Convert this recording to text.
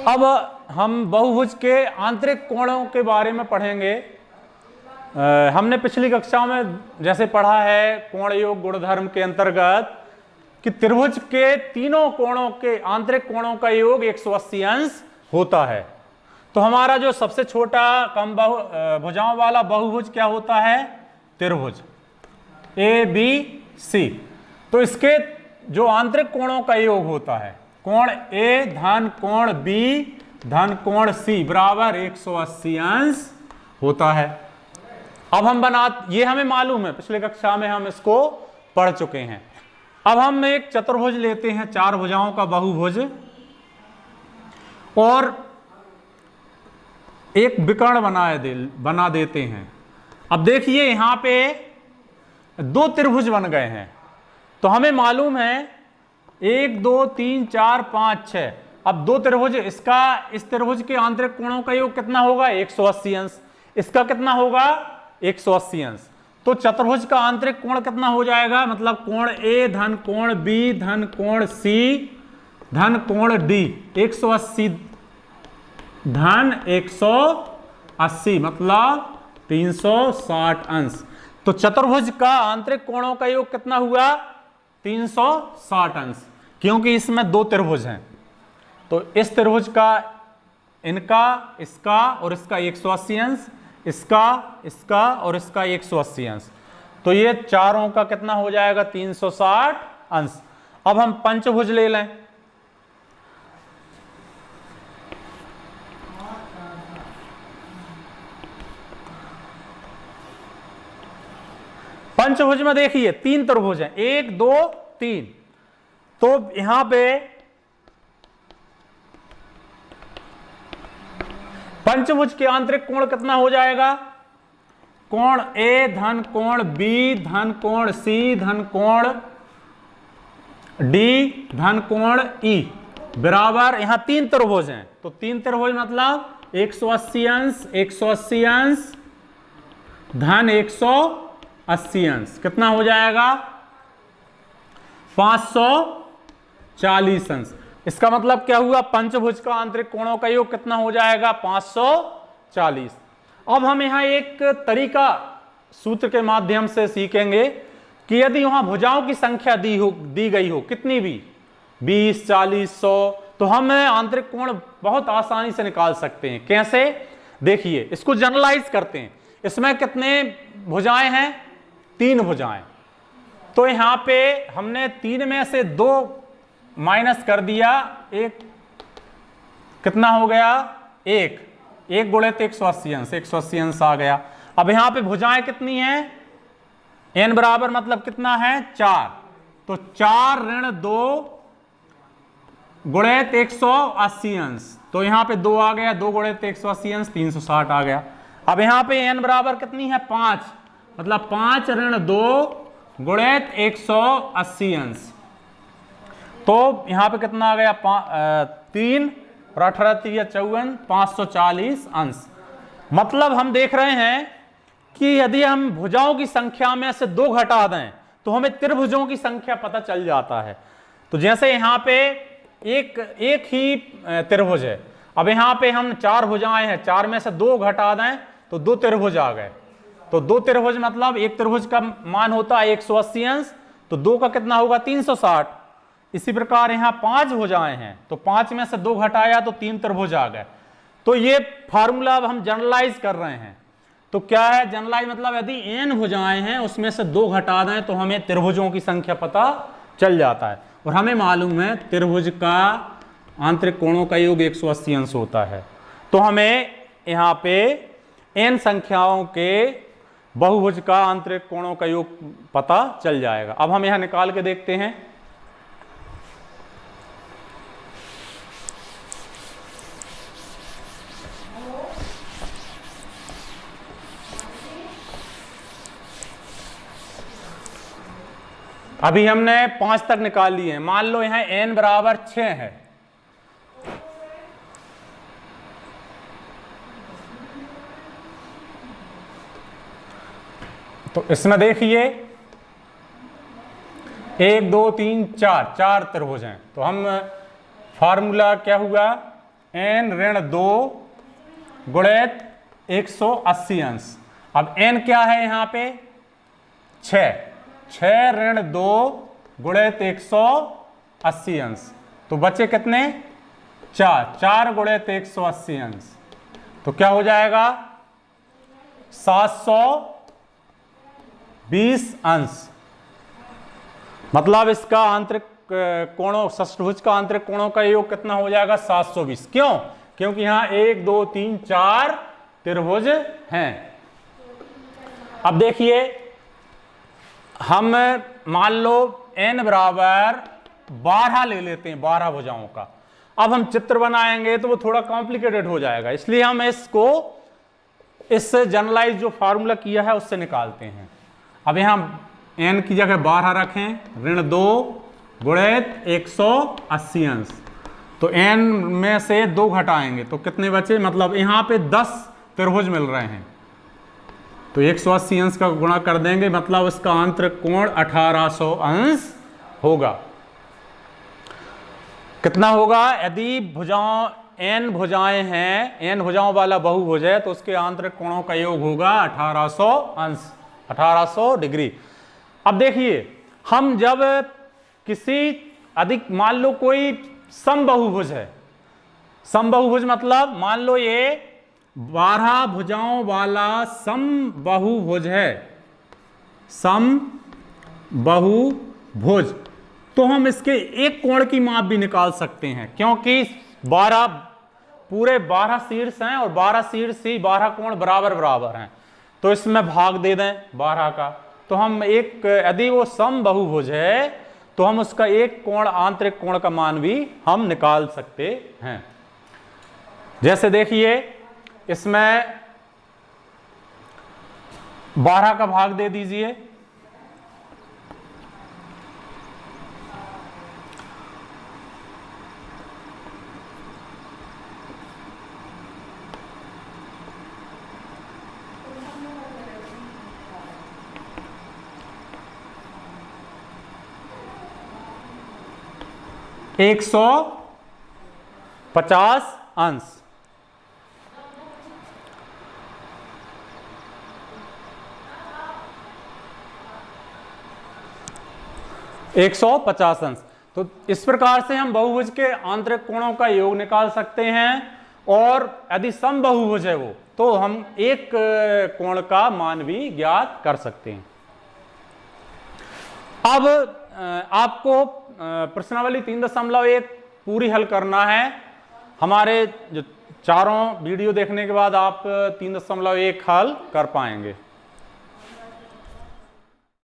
अब हम बहुभुज के आंतरिक कोणों के बारे में पढ़ेंगे। हमने पिछली कक्षाओं में जैसे पढ़ा है कोण योग गुणधर्म के अंतर्गत कि त्रिभुज के तीनों कोणों के आंतरिक कोणों का योग 180 अंश होता है। तो हमारा जो सबसे छोटा कम भुजाओं वाला बहुभुज क्या होता है? त्रिभुज ABC। तो इसके जो आंतरिक कोणों का योग होता है कोण A धन कोण B धन कोण C बराबर 180 अंश होता है। अब हम ये हमें मालूम है, पिछले कक्षा में हम इसको पढ़ चुके हैं। अब हम एक चतुर्भुज लेते हैं, 4 भुजाओं का बहुभुज, और एक विकर्ण बना देते हैं। अब देखिए यहां पे 2 त्रिभुज बन गए हैं। तो हमें मालूम है 1 2 3 4 5 6। अब 2 त्रिभुज, इस त्रिभुज के आंतरिक कोणों का योग कितना होगा? 180 अंश। इसका कितना होगा? 180 अंश। तो चतुर्भुज का आंतरिक कोण कितना हो जाएगा? मतलब कोण A धन कोण B धन कोण C धन कोण D 180 धन 180 मतलब 360 अंश। तो चतुर्भुज का आंतरिक कोणों का योग कितना हुआ? 360 अंश, क्योंकि इसमें 2 त्रिभुज हैं। तो इस त्रिभुज का, इनका, इसका और इसका 180 अंश, इसका और इसका 180 अंश। तो ये चारों का कितना हो जाएगा? 360 अंश। अब हम पंचभुज ले लें। पंचभुज में देखिए 3 त्रिभुज हैं, 1 2 3। तो यहां पे पंचभुज के आंतरिक कोण कितना हो जाएगा? कोण A धन कोण B धन कोण C धन कोण D धन कोण E बराबर, यहां 3 त्रिभुज हैं। तो 3 त्रिभुज मतलब 180 अंश 180 अंश धन 180 अंश कितना हो जाएगा? 540 अंश। इसका मतलब क्या हुआ? पंचभुज का आंतरिक कोणों का योग कितना हो जाएगा? 540। अब हम यहां एक तरीका सूत्र के माध्यम से सीखेंगे कि यदि वहां भुजाओं की संख्या दी गई हो, कितनी भी, 20 40 100, तो हम आंतरिक कोण बहुत आसानी से निकाल सकते हैं। कैसे? देखिए, इसको जनरलाइज करते हैं। इसमें कितने भुजाएं हैं? 3 भुजाएं। तो यहां पे हमने 3 में से 2 माइनस कर दिया, एक कितना हो गया? 1 गुणित 180 अंश, 180 अंश आ गया। अब यहां पे भुजाएं कितनी हैं? n बराबर मतलब कितना है? 4। तो 4 ऋण 2 गुणित 180 अंश। तो यहां पे 2 आ गया, 2 गुणित 180 अंश 360 आ गया। अब यहां पे n बराबर कितनी है? 5, मतलब 5 ऋण 2 गुणित 180 अंश। तो यहां पे कितना आ गया? 3 और 18 3 54 540 अंश। मतलब हम देख रहे हैं कि यदि हम भुजाओं की संख्या में से 2 घटा दें तो हमें त्रिभुजों की संख्या पता चल जाता है। तो जैसे यहां पे एक ही त्रिभुज है। अब यहां पे हम 4 भुजाएं हैं, 4 में से 2 घटा दें तो 2 त्रिभुज आ गए। तो 2 त्रिभुज मतलब एक त्रिभुज का मान होता है 180 अंश, तो 2 का कितना होगा? 360। इसी प्रकार यहां 5 भुजाएं हैं, तो 5 में से 2 घटाया तो 3 त्रिभुज आ गए। तो ये फार्मूला अब हम जनरलाइज कर रहे हैं। तो क्या है जनरलाइज? मतलब यदि n भुजाएं हैं उसमें से 2 घटा दें तो हमें त्रिभुजों की संख्या पता चल जाता है। और हमें मालूम है त्रिभुज का आंतरिक कोणों का योग 180 अंश होता है। तो हमें यहां पे n संख्याओं के बहुभुज का आंतरिक कोणों का योग पता चल जाएगा। अब हम यहां निकाल के देखते हैं। अभी हमने 5 तक निकाल लिए हैं। मान लो यहां n बराबर 6 है, तो इसमें देखिए 1 2 3 4 त्रिभुज हैं। तो हम फार्मूला क्या हुआ? n ऋण 2 गुणित 180 अंश। अब n क्या है यहां पे 6 ऋण 2 गुणित 180 अंश। तो बचे कितने 4 गुणित 180 अंश। तो क्या हो जाएगा 720 अंश। मतलब इसका आंतरिक कोणों षष्ठभुज का आंतरिक कोणों का योग कितना हो जाएगा 720। क्यों? क्योंकि यहां 1 2 3 4 त्रिभुज हैं। अब देखिए हम मान लो n बराबर 12 ले लेते हैं, 12 भुजाओं का। अब हम चित्र बनाएंगे तो वो थोड़ा कॉम्प्लिकेटेड हो जाएगा, इसलिए हम इसको इस जनरलाइज जो फार्मूला किया है उससे निकालते हैं। अब यहां n की जगह 12 रखें, ऋण 2 गुणित 180 अंश। तो n में से 2 घटाएंगे तो कितने बचे, मतलब यहां पे 10 त्रिभुज मिल रहे हैं। तो 180 अंश का गुणा कर देंगे, मतलब इसका आंतरिक कोण 1800 अंश होगा। कितना होगा, यदि भुजाओं n भुजाएं हैं, n भुजाओं वाला बहुभुज है तो उसके आंतरिक कोणों का योग होगा 1800 अंश, 1800 डिग्री। अब देखिए हम जब किसी अधिक, मान लो कोई समबाहुभुज है, समबाहुभुज मतलब मान लो ये 12 भुजाओं वाला समबाहुभुज है, समबाहुभुज, तो हम इसके एक कोण की माप भी निकाल सकते हैं, क्योंकि 12 पूरे 12 शीर्ष हैं और 12 शीर्ष ही 12 कोण बराबर बराबर हैं। तो इसमें भाग दे दें 12 का, तो हम एक, यदि वो समबाहुभुज है तो हम उसका एक कोण, आंतरिक कोण का मान भी हम निकाल सकते हैं। जैसे देखिए इसमें 12 का भाग दे दीजिए, एक 150 अंश। एक 150 अंश। तो इस प्रकार से हम बहुभुज के आंतरिक कोणों का योग निकाल सकते हैं, और यदि समबाहुभुज है वो, तो हम एक कोण का मान भी ज्ञात कर सकते हैं। अब आपको प्रश्नावली 3.1 पूरी हल करना है। हमारे जो चारों वीडियो देखने के बाद आप 3.1 हल कर पाएंगे।